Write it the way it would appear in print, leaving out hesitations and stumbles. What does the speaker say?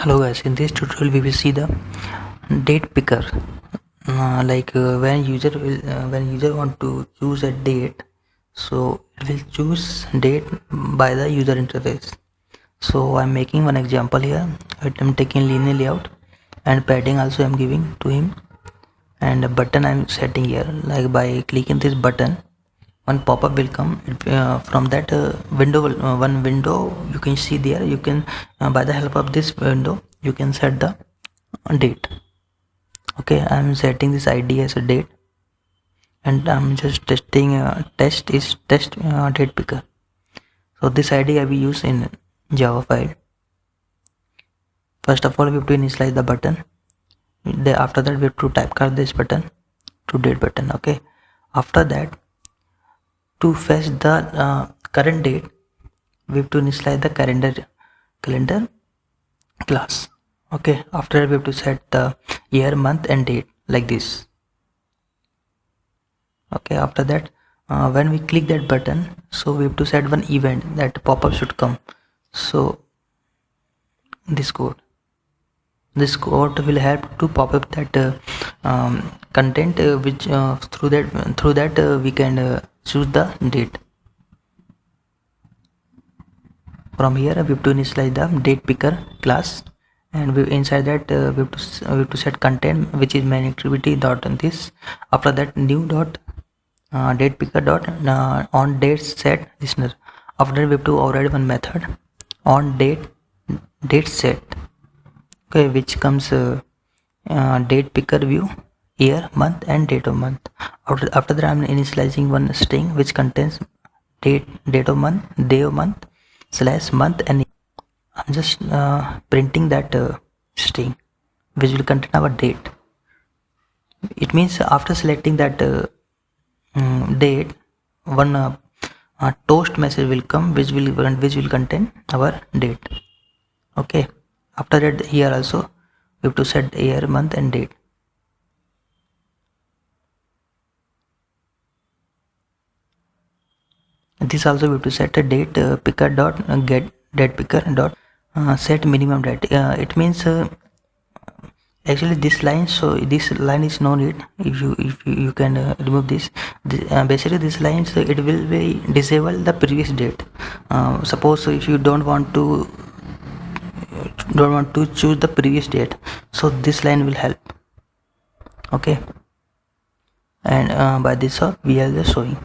Hello guys, in this tutorial we will see the date picker. When user want to choose a date, so it will choose date by the user interface. So I'm making one example here. I'm taking linear layout and padding also I'm giving to him, and a button I'm setting here. Like by clicking this button, one pop-up will come from that one window you can see there. You can by the help of this window you can set the date. Okay, I'm setting this id as a date, and I'm just testing test date picker. So this id I will use in Java file. First of all, we have to initialize the button. After that, we have to typecast this button to date button. Okay, after that, to fetch the current date, we have to initialize the calendar class. Okay, after that we have to set the year, month and date like this. Okay, after that when we click that button, so we have to set one event that pop-up should come. So this code will help to pop up that content which through that we can choose the date. From here we have to initialize the date picker class, and inside that we have to set content which is main activity dot on this. After that, new dot date picker dot on date set listener. After that we have to override one method on date set, okay, which comes date picker view, year, month and date of month. After that I'm initializing one string which contains date of month, day of month / month, and I'm just printing that string which will contain our date. It means after selecting that date, one toast message will come which will contain our date. Okay, after that here also we have to set year, month and date. This also we have to set a date picker dot get date picker dot set minimum date. It means actually this line, so this line is no need. If you can remove this. Basically this line, so it will be disable the previous date. Suppose if you don't want to choose the previous date, so this line will help. Okay, and by this we are just showing.